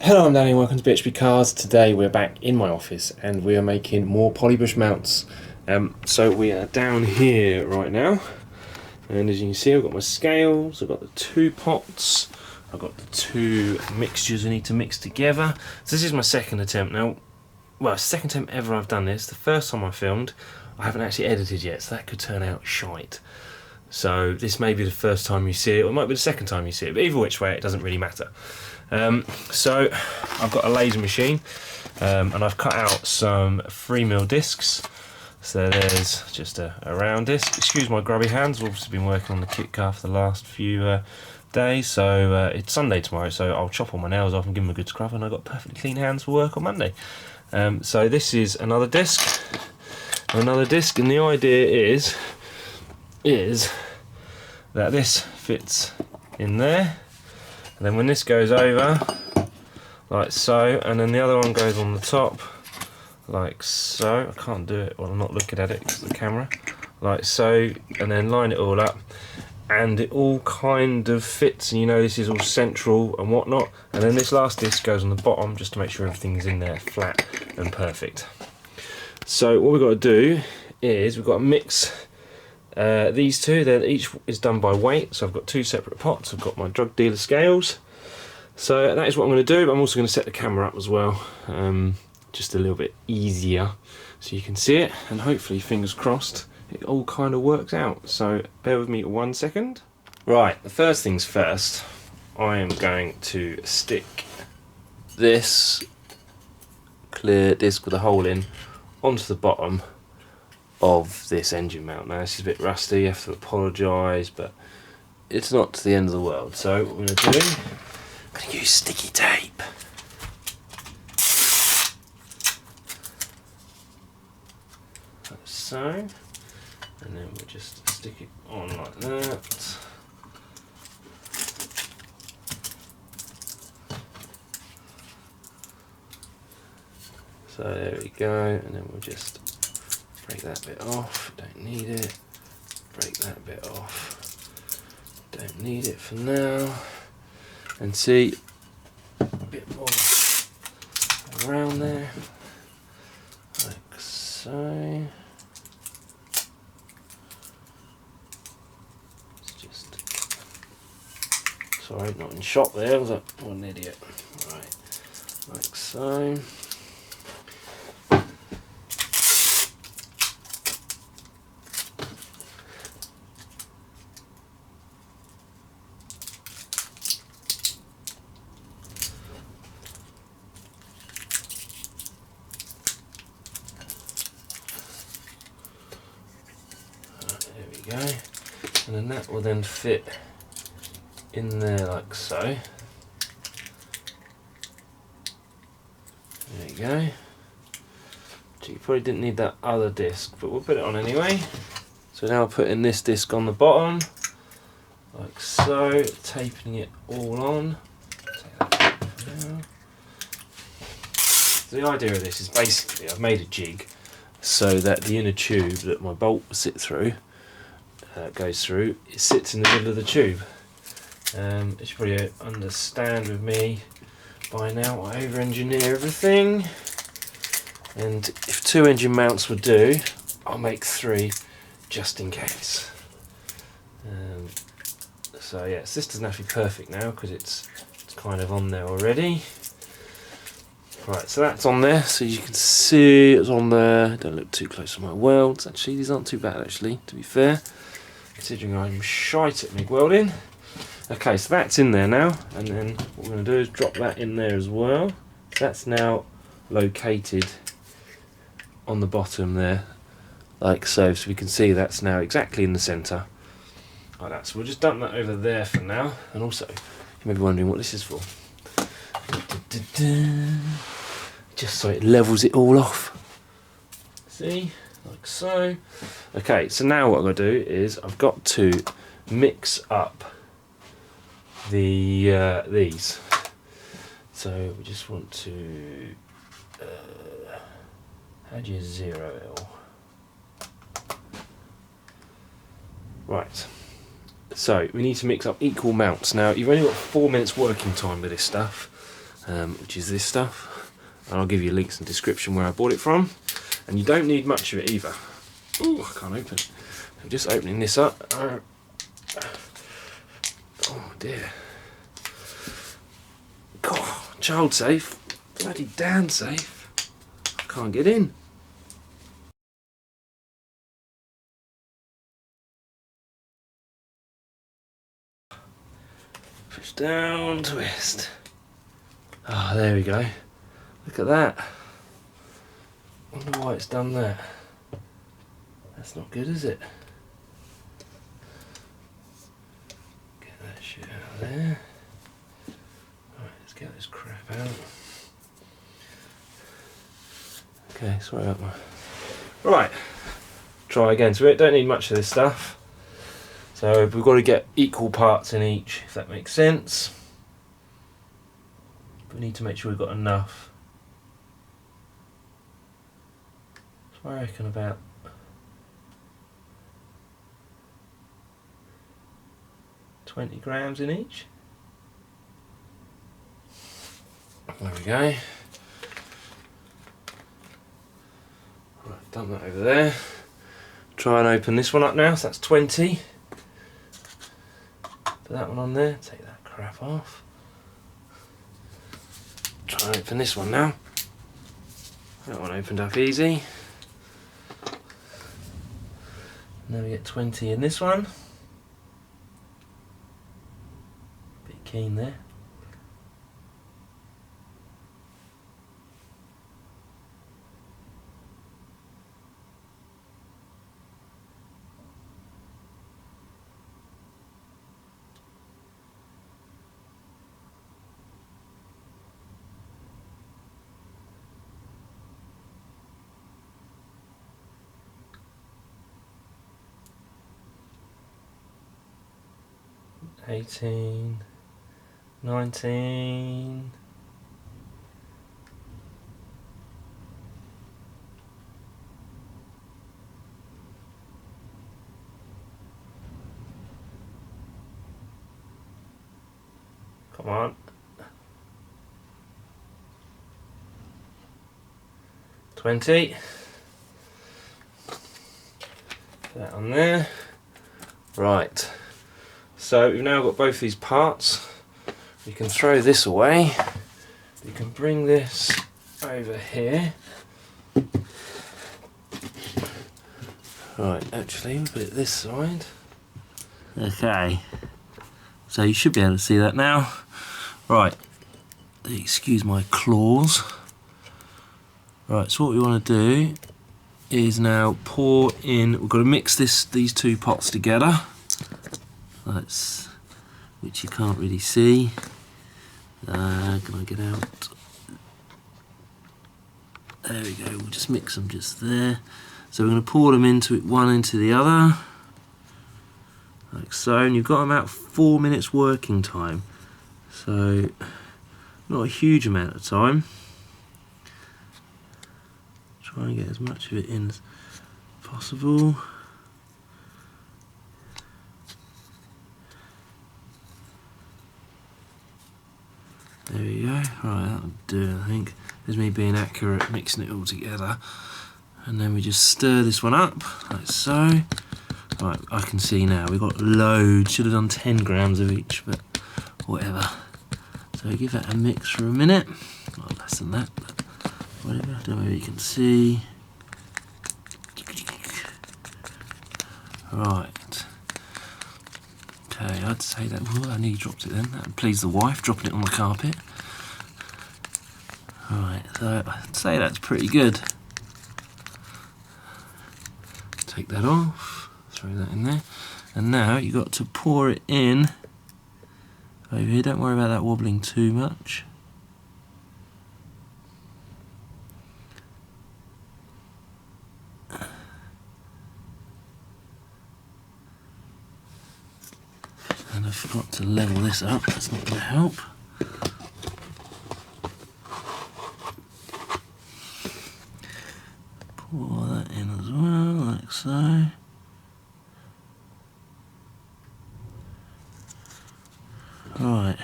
Hello, I'm Danny and welcome to BHP Cars. Today we're back in my office and we are making more polybush mounts. So we are down here right now, and as you can see I've got my scales, I've got the two pots, I've got the two mixtures I need to mix together. So this is my second attempt now. Well, second attempt ever I've done this. The first time I filmed I haven't actually edited yet, so that could turn out shite. So this may be the first time you see it, or it might be the second time you see it, but either which way it doesn't really matter. So I've got a laser machine, and I've cut out some 3mm discs. So there's just a round disc. Excuse my grubby hands, I've obviously been working on the kit car for the last few days. So it's Sunday tomorrow, so I'll chop all my nails off and give them a good scrub, and I've got perfectly clean hands for work on Monday. So this is another disc, and the idea is that this fits in there, and then when this goes over like so, and then the other one goes on the top like so. I can't do it while I'm not looking at it because of the camera, like so, and then line it all up, and it all kind of fits, and you know this is all central and whatnot. And then this last disc goes on the bottom just to make sure everything's in there flat and perfect. So what we've got to do is we've got to mix these two. Then each is done by weight, so I've got two separate pots. I've got my drug dealer scales, so that is what I'm going to do. But I'm also going to set the camera up as well, just a little bit easier so you can see it, and hopefully, fingers crossed, it all kind of works out. So bear with me 1 second. Right, the first things first, I am going to stick this clear disc with a hole in onto the bottom of this engine mount. Now this is a bit rusty, you have to apologise, but it's not to the end of the world. So what we're going to do, I'm going to use sticky tape. Like so, and then we'll just stick it on like that. So there we go, and then we'll just break that bit off, don't need it. Break that bit off, don't need it for now. And see, a bit more around there, like so. It's just, sorry, not in shot there, I was like, what an idiot. Right, like so. Go, and then that will then fit in there like so. There you go. So you probably didn't need that other disc, but we'll put it on anyway. So now I'll put in this disc on the bottom like so, taping it all on. Take that for now. So the idea of this is basically I've made a jig so that the inner tube that my bolt will sit through goes through, it sits in the middle of the tube. As you probably understand with me by now, I over-engineer everything, and if 2 engine mounts would do, I'll make 3 just in case. So yes, this doesn't have to be perfect now because it's kind of on there already. Right, so that's on there, so you can see it's on there. Don't look too close to my welds. Actually, these aren't too bad actually, to be fair, considering I'm shite at MIG welding. Okay, so that's in there now, and then what we're going to do is drop that in there as well. That's now located on the bottom there, like so. So we can see that's now exactly in the centre, like that. So we'll just dump that over there for now. And also, you may be wondering what this is for. Just so it levels it all off. See? Like so. Okay, so now what I'm going to do is I've got to mix up the these. So we just want to how do you 0L? Right. So we need to mix up equal mounts. Now you've only got 4 minutes working time with this stuff. which is this stuff, and I'll give you links in the description where I bought it from. And you don't need much of it either. Ooh, I can't open it. I'm just opening this up. Oh dear. God, child safe, bloody damn safe. I can't get in. Push down, twist. Ah, oh, there we go. Look at that. Wonder why it's done that. That's not good, is it? Get that shit out of there. Right, let's get this crap out. Okay, sorry about that. Right, try again. So we don't need much of this stuff. So we've got to get equal parts in each, if that makes sense. We need to make sure we've got enough. So I reckon about 20 grams in each. There we go. Right, done that over there. Try and open this one up now, so that's 20. Put that one on there, take that crap off. Try and open this one now. That one opened up easy. And then we get 20 in this one. Bit keen there. $18, $19, come on, 20, put that on there, right. So we've now got both these parts. We can throw this away. We can bring this over here. Right, actually, we'll put it this side. Okay, so you should be able to see that now. Right, excuse my claws. Right, so what we want to do is now pour in, we've got to mix these two pots together. That's, which you can't really see. Can I get out? There we go, we'll just mix them just there. So we're going to pour them into it, one into the other, like so, and you've got about 4 minutes working time. So, not a huge amount of time. Try and get as much of it in as possible. There we go. Right, that'll do, I think. There's me being accurate, mixing it all together. And then we just stir this one up, like so. Right, I can see now, we've got loads. Should have done 10 grams of each, but whatever. So give that a mix for a minute. Not less than that, but whatever. I don't know if you can see. Right. Okay, I'd say that. Oh, I nearly dropped it then. That would please the wife, dropping it on the carpet. Right, so I'd say that's pretty good. Take that off, throw that in there, and now you've got to pour it in over here. Don't worry about that wobbling too much. And I forgot to level this up, that's not going to help. Pour that in as well, like so. Right,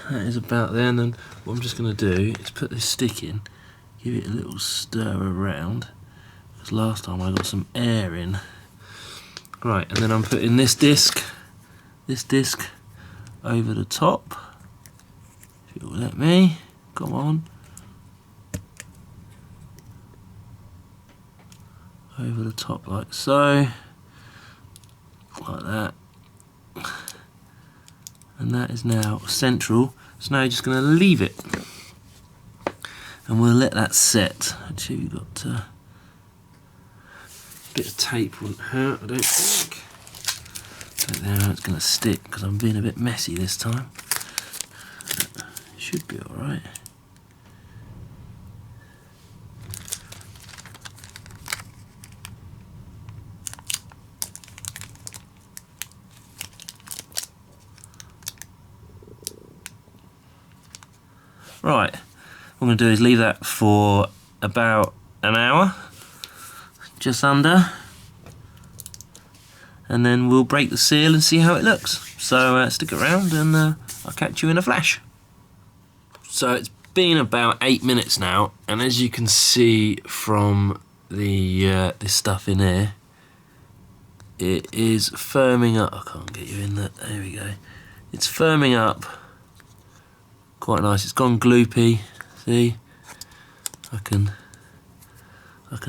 that is about there. And then what I'm just going to do is put this stick in, give it a little stir around, because last time I got some air in. Right, and then I'm putting this disc over the top. If you'll let me, come on. Over the top like so, like that. And that is now central. So now you're just going to leave it. And we'll let that set. Actually, we've got a bit of tape wouldn't hurt, I don't think. Don't know how it's going to stick because I'm being a bit messy this time. It should be alright. Right, what I'm going to do is leave that for about an hour, just under, and then we'll break the seal and see how it looks. So stick around and I'll catch you in a flash. So it's been about 8 minutes now, and as you can see from the this stuff in here, it is firming up. I can't get you in that. There we go. It's firming up. Quite nice. It's gone gloopy. See, I can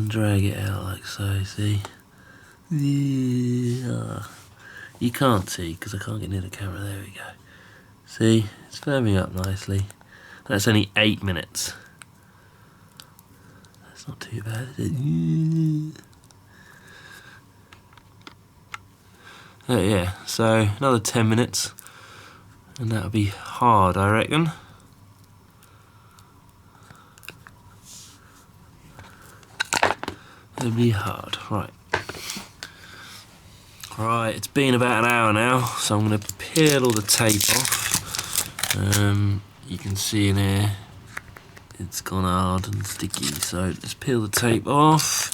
drag it out like so. See, yeah. You can't see because I can't get near the camera. There we go. See, it's firming up nicely. That's only 8 minutes. That's not too bad, is it? Oh yeah. So another 10 minutes, and that'll be hard, I reckon. It'll be hard, right. Right, it's been about an hour now, so I'm going to peel all the tape off. You can see in here, it's gone hard and sticky, so let's peel the tape off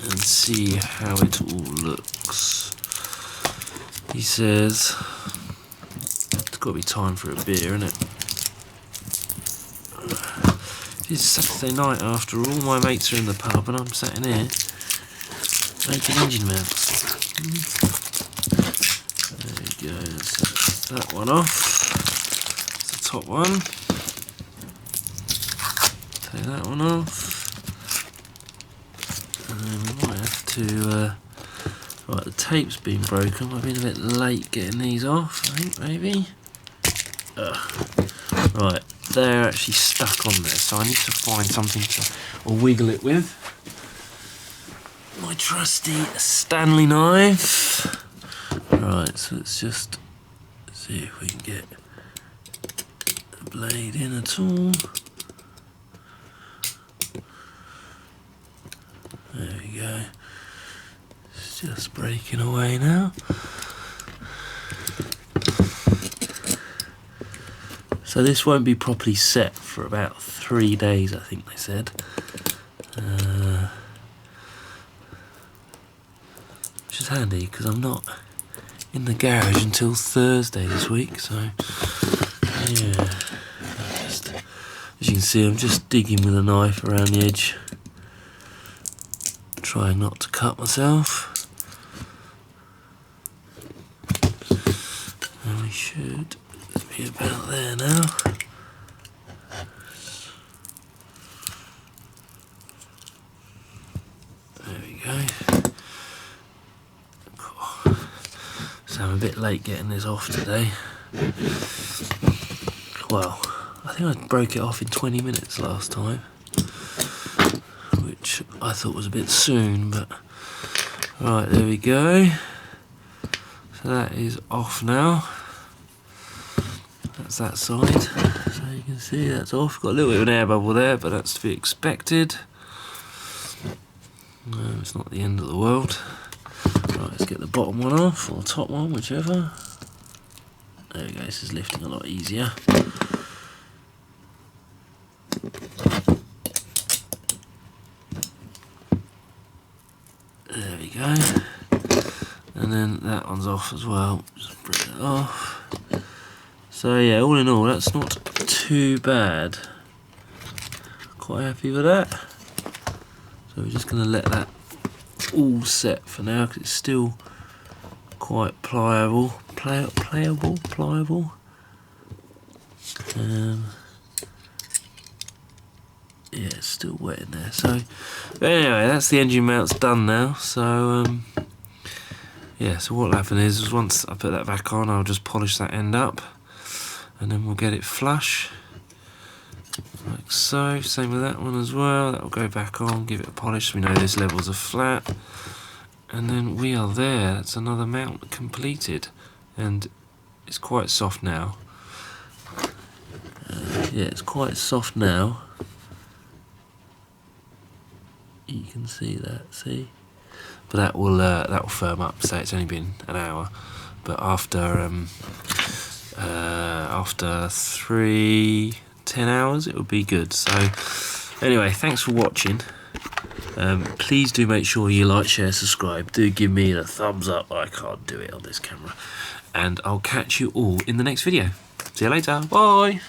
and see how it all looks. He says, it's got to be time for a beer, isn't it? It's Saturday night after all, my mates are in the pub and I'm sat in here making engine mounts. There we go, that's that one off. That's the top one. Take that one off. And then we might have to, right, the tape's been broken, I've been a bit late getting these off, I think, maybe. Right. They're actually stuck on there, so I need to find something to wiggle it with. My trusty Stanley knife. Right, so let's just see if we can get the blade in at all. There we go. It's just breaking away now. So this won't be properly set for about 3 days, I think they said. Which is handy because I'm not in the garage until Thursday this week, so yeah. As you can see, I'm just digging with a knife around the edge, trying not to cut myself. And we should be about there now. There we go. Cool. So I'm a bit late getting this off today. Well, I think I broke it off in 20 minutes last time, which I thought was a bit soon, but right, there we go. So that is off now. That's that side, so you can see that's off. Got a little bit of an air bubble there, but that's to be expected. No, it's not the end of the world. Right, let's get the bottom one off, or the top one, whichever. There we go, this is lifting a lot easier. There we go. And then that one's off as well. Just bring it off. So yeah, all in all, that's not too bad. Quite happy with that. So we're just going to let that all set for now, because it's still quite pliable. Pliable. Yeah, it's still wet in there. So, but anyway, that's the engine mounts done now. So, yeah, so what'll happen is once I put that back on, I'll just polish that end up, and then we'll get it flush. Like so. Same with that one as well. That'll go back on, give it a polish so we know this levels are flat. And then we are there. That's another mount completed. And it's quite soft now. Yeah, it's quite soft now. You can see that, see? But that will firm up. So it's only been an hour. But after 10 hours, it will be good. So anyway, thanks for watching. Please do make sure you like, share, subscribe. Do give me the thumbs up. I can't do it on this camera. And I'll catch you all in the next video. See you later. Bye.